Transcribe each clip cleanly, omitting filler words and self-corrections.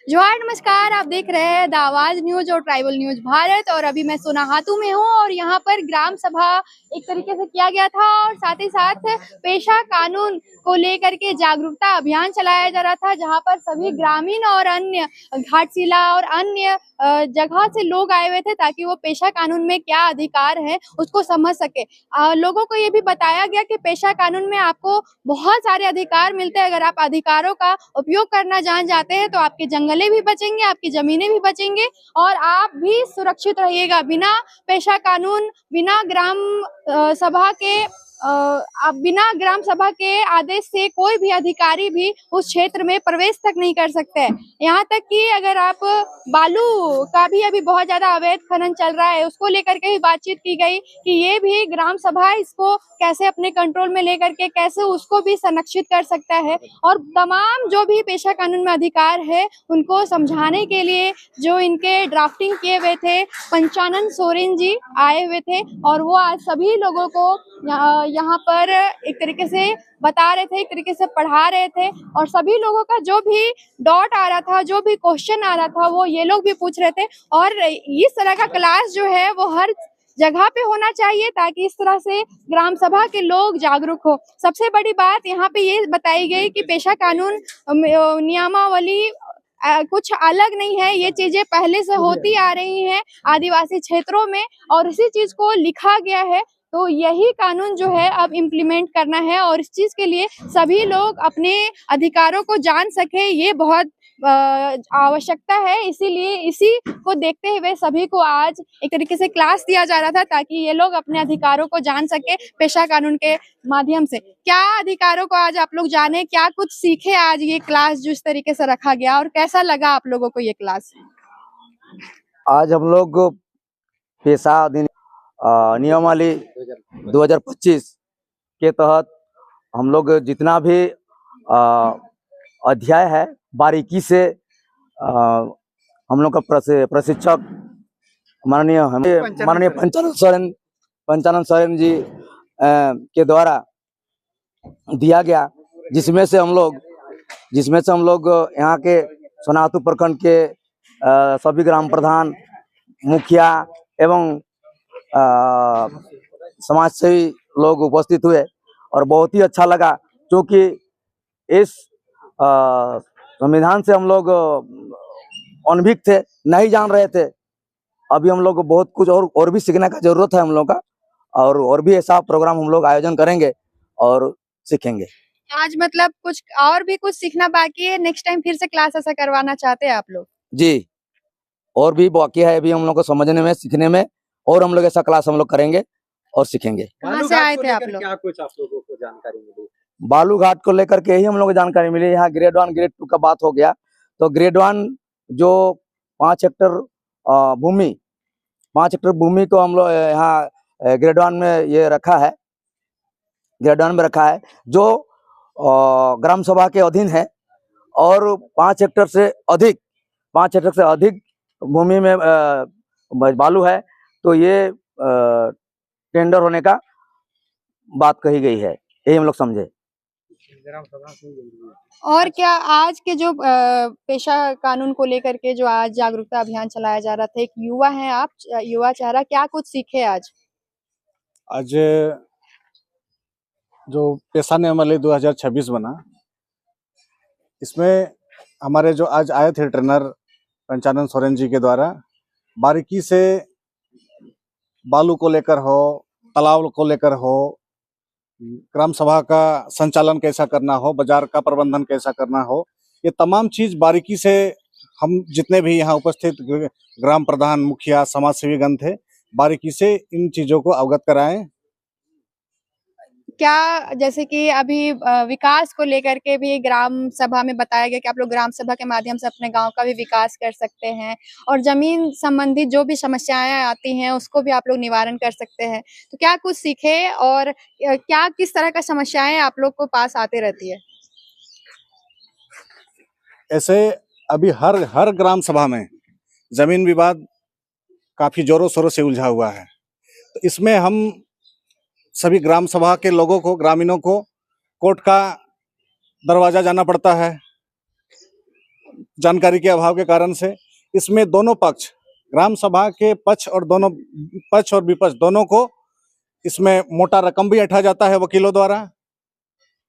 जोहार नमस्कार, आप देख रहे हैं द आवाज न्यूज और ट्राइबल न्यूज भारत। और अभी मैं सोनाहातू में हूँ और यहाँ पर ग्राम सभा एक तरीके से किया गया था और साथ ही साथ पेशा कानून को लेकर के जागरूकता अभियान चलाया जा रहा था, जहाँ पर सभी ग्रामीण और अन्य घाटशिला और अन्य जगह से लोग आए हुए थे ताकि वो पेशा कानून में क्या अधिकार है उसको समझ सके। लोगों को ये भी बताया गया कि पेशा कानून में आपको बहुत सारे अधिकार मिलते हैं। अगर आप अधिकारों का उपयोग करना जान जाते हैं तो आपके जंगलें भी बचेंगे, आपकी जमीनें भी बचेंगे और आप भी सुरक्षित रहिएगा। बिना पेशा कानून, बिना सभा के आप बिना ग्राम सभा के आदेश से कोई भी अधिकारी भी उस क्षेत्र में प्रवेश तक नहीं कर सकते हैं। यहाँ तक कि अगर आप बालू का भी अभी बहुत ज्यादा अवैध खनन चल रहा है, उसको लेकर के भी बातचीत की गई कि ये भी ग्राम सभा इसको कैसे अपने कंट्रोल में लेकर के कैसे उसको भी संरक्षित कर सकता है। और तमाम जो भी पेशा कानून में अधिकार है उनको समझाने के लिए जो इनके ड्राफ्टिंग किए हुए थे पंचानन सोरेन जी आए हुए थे और वो आज सभी लोगों को यहाँ पर एक तरीके से बता रहे थे, एक तरीके से पढ़ा रहे थे और सभी लोगों का जो भी डाउट आ रहा था, जो भी क्वेश्चन आ रहा था वो ये लोग भी पूछ रहे थे। और इस तरह का क्लास जो है वो हर जगह पे होना चाहिए ताकि इस तरह से ग्राम सभा के लोग जागरूक हो। सबसे बड़ी बात यहाँ पे ये बताई गई कि पेशा कानून नियमावली कुछ अलग नहीं है, ये चीजें पहले से होती आ रही हैं आदिवासी क्षेत्रों में और इसी चीज को लिखा गया है। तो यही कानून जो है अब इम्प्लीमेंट करना है और इस चीज के लिए सभी लोग अपने अधिकारों को जान सके, ये बहुत आवश्यकता है। इसीलिए इसी को देखते हुए सभी को आज एक तरीके से क्लास दिया जा रहा था ताकि ये लोग अपने अधिकारों को जान सके पेशा कानून के माध्यम से। क्या अधिकारों को आज आप लोग जाने, क्या कुछ सीखे आज ये क्लास जो इस तरीके से रखा गया और कैसा लगा आप लोगों को ये क्लास? आज हम लोग पेशा नियमावली 2025 के तहत हम लोग जितना भी अध्याय है बारीकी से हम लोग का प्रशिक्षक माननीय पंचानन सोरेन जी के द्वारा दिया गया, जिसमें से हम लोग यहाँ के सोनाहातू प्रखंड के सभी ग्राम प्रधान, मुखिया एवं समाज सेवी लोग उपस्थित हुए और बहुत ही अच्छा लगा, क्योंकि इस संविधान से हम लोग अनभिज्ञ थे, नहीं जान रहे थे। अभी हम लोग को बहुत कुछ और भी सीखने का जरूरत है हम लोग का, और भी ऐसा प्रोग्राम हम लोग आयोजन करेंगे और सीखेंगे। आज मतलब कुछ और भी कुछ सीखना बाकी है, नेक्स्ट टाइम फिर से क्लास ऐसा करवाना चाहते हैं आप लोग? जी, और भी बाकी है अभी हम लोग को समझने में, सीखने में, और हम लोग ऐसा क्लास हम लोग करेंगे और सीखेंगे। कहाँ से आए थे आप लोग? क्या कुछ आप लोगों को जानकारी मिली? बालू घाट को लेकर के ही हम लोग को जानकारी मिली। यहाँ ग्रेड 1 ग्रेड 2 का बात हो गया, तो ग्रेड 1 जो 5 हेक्टेयर भूमि को हम लोग यहाँ ग्रेड 1 में ये रखा है, ग्रेड 1 में रखा है, जो ग्राम सभा के अधीन है। और 5 हेक्टेयर से अधिक भूमि में बालू है, तो ये टेंडर होने का बात कही गई है, यही हम लोग समझे। और क्या आज के जो पेशा कानून को लेकर के जो आज जागरूकता अभियान चलाया जा रहा था, एक युवा है आप, युवा चेहरा, क्या कुछ सीखे आज? आज जो पेशा नियमावली 2026 बना, इसमें हमारे जो आज आए थे ट्रेनर पंचानन सोरेन जी के द्वारा बारीकी से बालू को लेकर हो, तालाब को लेकर हो, ग्राम सभा का संचालन कैसा करना हो, बाजार का प्रबंधन कैसा करना हो, ये तमाम चीज बारीकी से हम जितने भी यहाँ उपस्थित ग्राम प्रधान, मुखिया, समाज सेवीगण थे, बारीकी से इन चीजों को अवगत कराएं। क्या जैसे कि अभी विकास को लेकर के भी ग्राम सभा में बताया गया कि आप लोग ग्राम सभा के माध्यम से अपने गांव का भी विकास कर सकते हैं और जमीन संबंधित जो भी समस्याएं आती हैं उसको भी आप लोग निवारण कर सकते हैं, तो क्या कुछ सीखे और क्या किस तरह का समस्याएं आप लोग को पास आते रहती है? ऐसे अभी हर ग्राम सभा में जमीन विवाद काफी जोरों शोरों से उलझा हुआ है, तो इसमें हम सभी ग्राम सभा के लोगों को, ग्रामीणों को कोर्ट का दरवाजा जाना पड़ता है, जानकारी के अभाव के कारण से इसमें दोनों पक्ष, ग्राम सभा के पक्ष और विपक्ष दोनों को इसमें मोटा रकम भी ऐंठा जाता है वकीलों द्वारा,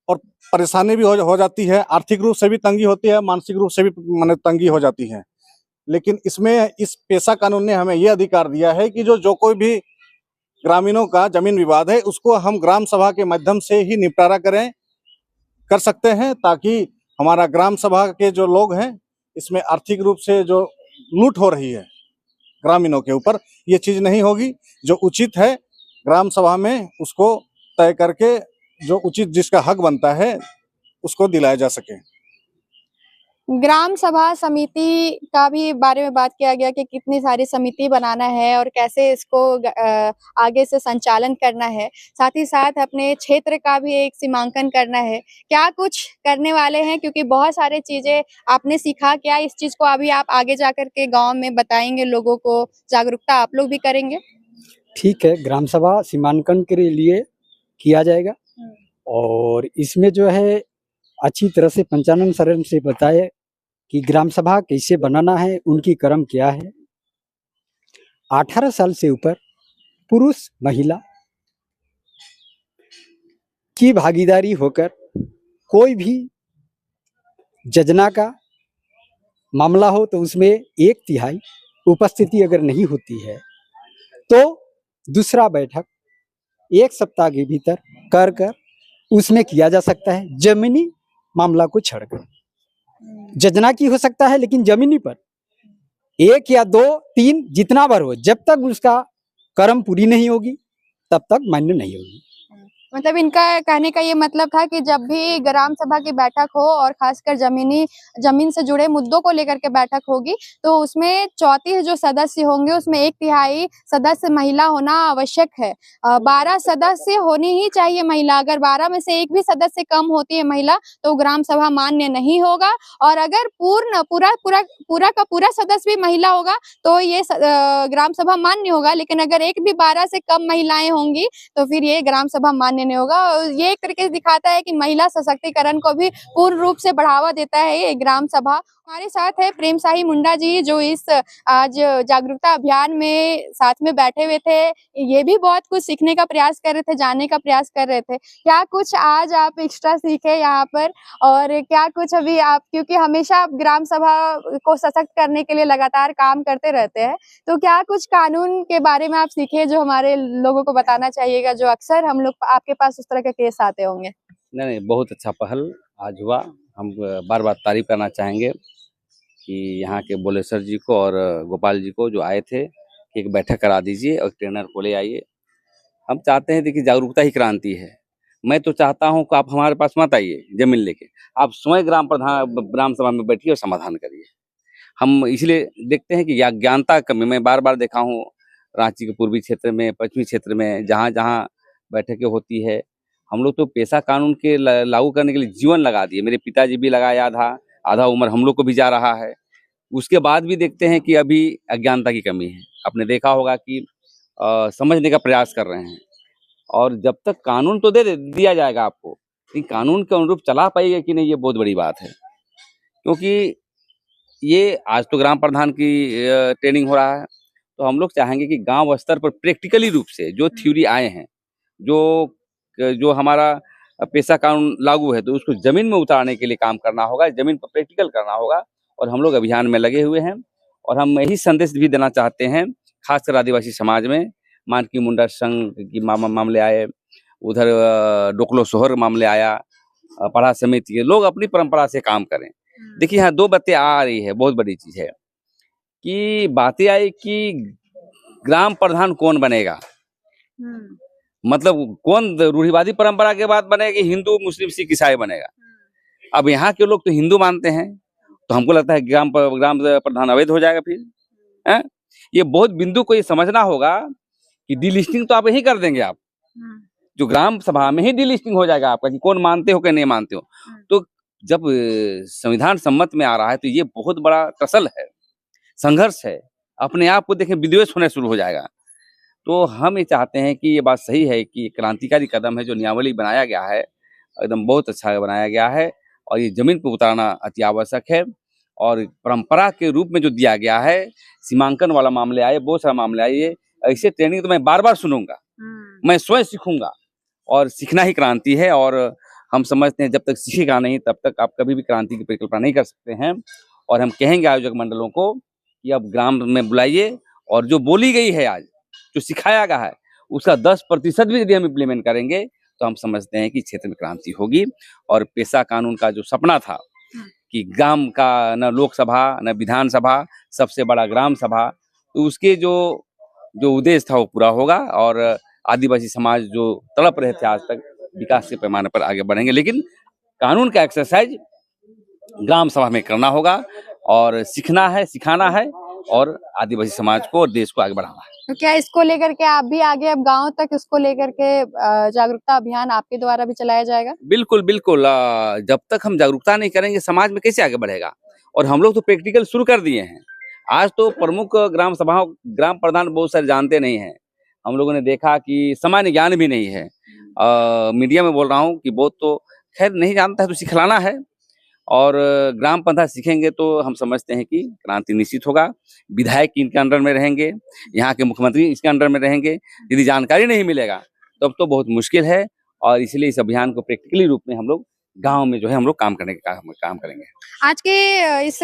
और परेशानी भी हो जाती है। आर्थिक रूप से भी तंगी होती है, मानसिक रूप से भी माने तंगी हो जाती है। लेकिन इसमें इस पेशा कानून ने हमें यह अधिकार दिया है कि जो कोई भी ग्रामीणों का जमीन विवाद है उसको हम ग्राम सभा के माध्यम से ही निपटारा कर सकते हैं, ताकि हमारा ग्राम सभा के जो लोग हैं इसमें आर्थिक रूप से जो लूट हो रही है ग्रामीणों के ऊपर, ये चीज नहीं होगी। जो उचित है ग्राम सभा में उसको तय करके जो उचित जिसका हक बनता है उसको दिलाया जा सके। ग्राम सभा समिति का भी बारे में बात किया गया कि कितनी सारी समिति बनाना है और कैसे इसको आगे से संचालन करना है, साथ ही साथ अपने क्षेत्र का भी एक सीमांकन करना है। क्या कुछ करने वाले हैं, क्योंकि बहुत सारी चीजें आपने सीखा, क्या इस चीज को अभी आप आगे जाकर के गांव में बताएंगे, लोगों को जागरूकता आप लोग भी करेंगे? ठीक है, ग्राम सभा सीमांकन के लिए किया जाएगा और इसमें जो है अच्छी तरह से पंचानन सर से बताए कि ग्राम सभा कैसे बनाना है, उनकी क्रम क्या है। 18 साल से ऊपर पुरुष महिला की भागीदारी होकर कोई भी योजना का मामला हो तो उसमें 1/3 उपस्थिति अगर नहीं होती है तो दूसरा बैठक 1 सप्ताह के भीतर कर उसमें किया जा सकता है, जमीनी मामला को छोड़कर। योजना की हो सकता है लेकिन जमीनी पर 1 या 2 3 जितना बार हो, जब तक उसका क्रम पूरी नहीं होगी तब तक मान्य नहीं होगी। मतलब इनका कहने का ये मतलब था कि जब भी ग्राम सभा की बैठक हो और खासकर जमीन से जुड़े मुद्दों को लेकर के बैठक होगी तो उसमें 34 जो सदस्य होंगे उसमें 1/3 सदस्य महिला होना आवश्यक है। 12 सदस्य होनी ही चाहिए महिला। अगर 12 में से एक भी सदस्य कम होती है महिला तो ग्राम सभा मान्य नहीं होगा, और अगर पूरा का पूरा सदस्य भी महिला होगा तो ये ग्राम सभा मान्य होगा। लेकिन अगर एक भी 12 से कम महिलाएं होंगी तो फिर ये ग्राम सभा मान्य नहीं होगा। ये एक तरीके से दिखाता है कि महिला सशक्तिकरण को भी पूर्ण रूप से बढ़ावा देता है ये ग्राम सभा। हमारे साथ है प्रेम साही मुंडा जी, जो इस आज जागरूकता अभियान में साथ में बैठे हुए थे। ये भी बहुत कुछ सीखने का प्रयास कर रहे थे, जानने का प्रयास कर रहे थे। क्या कुछ आज आप एक्स्ट्रा सीखे यहाँ पर, और क्या कुछ अभी आप, क्योंकि हमेशा आप ग्राम सभा को सशक्त करने के लिए लगातार काम करते रहते हैं, तो क्या कुछ कानून के बारे में आप सीखे जो हमारे लोगों को बताना चाहिएगा, जो अक्सर हम लोग आपके पास उस तरह के केस आते होंगे? नहीं, बहुत अच्छा पहल आज हुआ। हम बार बार तारीफ करना चाहेंगे कि यहाँ के बोलेसर जी को और गोपाल जी को जो आए थे कि एक बैठक करा दीजिए और ट्रेनर को ले आइए। हम चाहते हैं, देखिए जागरूकता ही क्रांति है। मैं तो चाहता हूँ कि आप हमारे पास मत आइए जमीन लेके, आप स्वयं ग्राम सभा में बैठिए और समाधान करिए। हम इसलिए देखते हैं कि ज्ञानता कमी, मैं बार बार देखा हूँ रांची के पूर्वी क्षेत्र में, पश्चिमी क्षेत्र में, जहाँ जहाँ बैठकें होती है, हम लोग तो पेशा कानून के लागू करने के लिए जीवन लगा दिए। मेरे पिताजी भी लगाया, आधा उम्र हम लोग को भी जा रहा है। उसके बाद भी देखते हैं कि अभी अज्ञानता की कमी है। आपने देखा होगा कि समझने का प्रयास कर रहे हैं, और जब तक कानून तो दिया जाएगा आपको, लेकिन कानून के अनुरूप चला पाएगा कि नहीं, ये बहुत बड़ी बात है। क्योंकि ये आज तो ग्राम प्रधान की ट्रेनिंग हो रहा है, तो हम लोग चाहेंगे कि गांव स्तर पर प्रैक्टिकली रूप से जो थ्योरी आए हैं, जो हमारा पेशा कानून लागू है, तो उसको जमीन में उतारने के लिए काम करना होगा, जमीन पर प्रैक्टिकल करना होगा। और हम लोग अभियान में लगे हुए हैं, और हम यही संदेश भी देना चाहते हैं खासकर आदिवासी समाज में। मानकी मुंडा संघ की मामले आए, उधर डोकलो सोहर मामले आया, पढ़ा समिति के लोग अपनी परंपरा से काम करें। देखिए यहाँ 2 बातें आ रही है, बहुत बड़ी चीज है कि बातें आई कि ग्राम प्रधान कौन बनेगा, मतलब कौन रूढ़िवादी परंपरा के बाद बनेगा कि हिंदू मुस्लिम सिख ईसाई बनेगा। अब यहाँ के लोग तो हिंदू मानते हैं, तो हमको लगता है ग्राम प्रधान अवैध हो जाएगा फिर है? ये बहुत बिंदु को ये समझना होगा कि डीलिस्टिंग तो आप यही कर देंगे, आप जो ग्राम सभा में ही डीलिस्टिंग हो जाएगा आपका कि कौन मानते हो कि नहीं मानते हो। तो जब संविधान सम्मत में आ रहा है तो ये बहुत बड़ा टसल है, संघर्ष है, अपने आप को देखें विद्वेष होने शुरू हो जाएगा। तो हम ये चाहते हैं कि ये बात सही है कि क्रांतिकारी कदम है जो नियमावली बनाया गया है, एकदम बहुत अच्छा बनाया गया है, और ये जमीन पर उतारना अति आवश्यक है। और परंपरा के रूप में जो दिया गया है, सीमांकन वाला मामले आए, बहुत सारा मामले आए, ये ऐसे ट्रेनिंग तो मैं बार बार सुनूंगा, मैं स्वयं सीखूंगा और सीखना ही क्रांति है। और हम समझते हैं जब तक सीखेगा नहीं तब तक आप कभी भी क्रांति की परिकल्पना नहीं कर सकते हैं। और हम कहेंगे आयोजक मंडलों को कि अब ग्राम में बुलाइए और जो बोली गई है आज, जो सिखाया गया है, उसका 10% भी यदि हम इम्प्लीमेंट करेंगे तो हम समझते हैं कि क्षेत्र में क्रांति होगी। और पेशा कानून का जो सपना था कि ग्राम का न लोकसभा न विधानसभा, सबसे बड़ा ग्राम सभा, तो उसके जो उद्देश्य था वो पूरा होगा। और आदिवासी समाज जो तड़प रहे थे आज तक, विकास के पैमाने पर आगे बढ़ेंगे। लेकिन कानून का एक्सरसाइज ग्राम सभा में करना होगा और सीखना है, सिखाना है और आदिवासी समाज को और देश को आगे बढ़ाना है। तो क्या इसको लेकर के आप भी आगे अब गांव तक इसको लेकर के जागरूकता अभियान आपके द्वारा भी चलाया जाएगा? बिल्कुल बिल्कुल, जब तक हम जागरूकता नहीं करेंगे समाज में कैसे आगे बढ़ेगा। और हम लोग तो प्रैक्टिकल शुरू कर दिए हैं। आज तो प्रमुख ग्राम सभाओं, ग्राम प्रधान बहुत सारे जानते नहीं हैं। हम लोगों ने देखा कि सामान्य ज्ञान भी नहीं है। मीडिया में बोल रहा हूँ कि बहुत तो खैर नहीं जानता है, तो सिखलाना है। और ग्राम पंचायत सीखेंगे तो हम समझते हैं कि क्रांति निश्चित होगा। विधायक इनके अंडर में रहेंगे, यहाँ के मुख्यमंत्री इसके अंडर में रहेंगे। यदि जानकारी नहीं मिलेगा तब तो बहुत मुश्किल है। और इसलिए इस अभियान को प्रैक्टिकली रूप में हम लोग गांव में जो है हम लोग काम करने का काम करेंगे। आज के इस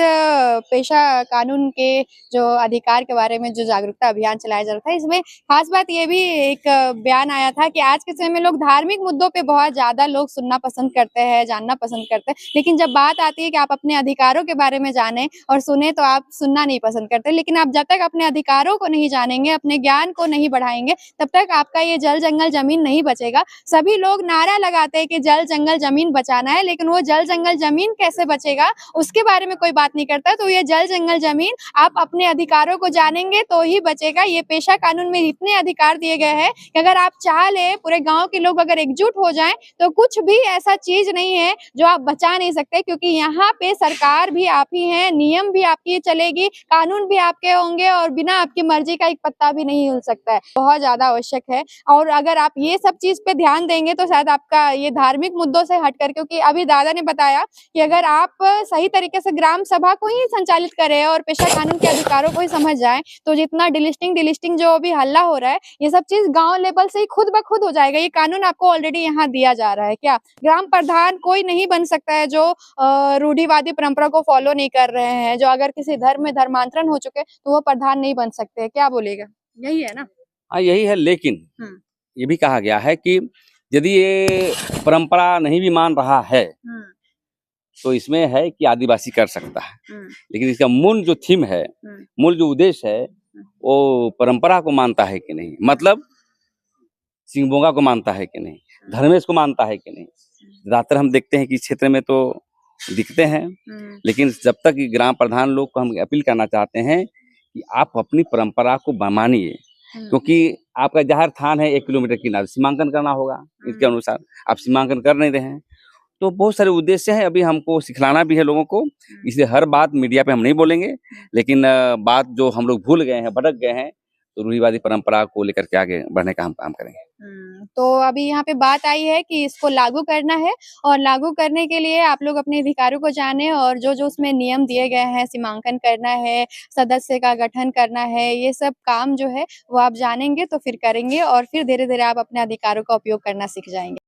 पेशा कानून के जो अधिकार के बारे में जो जागरूकता अभियान चलाया जा रहा था, इसमें खास बात ये भी एक बयान आया था कि आज के समय में लोग धार्मिक मुद्दों पे बहुत ज्यादा लोग सुनना पसंद करते हैं, जानना पसंद करते हैं, लेकिन जब बात आती है कि आप अपने अधिकारों के बारे में जाने और सुने तो आप सुनना नहीं पसंद करते। लेकिन आप जब तक अपने अधिकारों को नहीं जानेंगे, अपने ज्ञान को नहीं बढ़ाएंगे, तब तक आपका ये जल जंगल जमीन नहीं बचेगा। सभी लोग नारा लगाते हैं कि जल जंगल जमीन बचाना है, लेकिन वो जल जंगल जमीन कैसे बचेगा उसके बारे में कोई बात नहीं करता। तो ये जल जंगल जमीन आप अपने अधिकारों को जानेंगे तो ही बचेगा। ये पेशा कानून में इतने अधिकार दिए गए हैं कि अगर आप चाह ले, पूरे गांव के लोग अगर एकजुट हो जाएं तो कुछ भी ऐसा चीज नहीं है जो आप बचा नहीं सकते, क्योंकि यहाँ पे सरकार भी आप ही है, नियम भी आपकी चलेगी, कानून भी आपके होंगे और बिना आपकी मर्जी का एक पत्ता भी नहीं हिल सकता है। बहुत ज्यादा आवश्यक है। और अगर आप ये सब चीज पे ध्यान देंगे तो शायद आपका ये धार्मिक मुद्दों से हटकर, क्योंकि अभी दादा ने बताया कि अगर आप सही तरीके से ग्राम सभा को ही संचालित करें और पेशा कानून के अधिकारों को ही समझ जाएं तो जितना डिलिस्टिंग जो अभी हल्ला हो रहा है, ये सब चीज गांव लेवल से ही खुद ब खुद हो जाएगा। ये कानून आपको ऑलरेडी यहाँ दिया जा रहा है। क्या ग्राम प्रधान कोई नहीं बन सकता है जो रूढ़िवादी परंपरा को फॉलो नहीं कर रहे हैं, जो अगर किसी धर्म में धर्मांतरण हो चुके तो वो प्रधान नहीं बन सकते। क्या बोलेगा? यही है ना? हाँ, यही है। लेकिन ये भी कहा गया है कि यदि ये परंपरा नहीं भी मान रहा है तो इसमें है कि आदिवासी कर सकता है। लेकिन इसका मूल जो थीम है, मूल जो उद्देश्य है, वो परंपरा को मानता है कि नहीं, मतलब सिंहबोंगा को मानता है कि नहीं, धर्मेश को मानता है कि नहीं। ज्यादातर हम देखते हैं कि क्षेत्र में तो दिखते हैं, लेकिन जब तक ग्राम प्रधान लोग को हम अपील करना चाहते हैं कि आप अपनी परंपरा को मानिए, क्योंकि आपका जाहिर थान है 1 किलोमीटर किनारे, सीमांकन करना होगा। इसके अनुसार आप सीमांकन कर नहीं रहे हैं, तो बहुत सारे उद्देश्य हैं। अभी हमको सिखलाना भी है लोगों को, इसलिए हर बात मीडिया पे हम नहीं बोलेंगे। लेकिन बात जो हम लोग भूल गए हैं, भटक गए हैं, तो रूढ़िवादी परंपरा को लेकर के आगे बढ़ने का हम काम करेंगे। तो अभी यहाँ पे बात आई है कि इसको लागू करना है और लागू करने के लिए आप लोग अपने अधिकारों को जाने और जो जो उसमें नियम दिए गए हैं, सीमांकन करना है, सदस्य का गठन करना है, ये सब काम जो है वो आप जानेंगे तो फिर करेंगे और फिर धीरे धीरे आप अपने अधिकारों का उपयोग करना सीख जाएंगे।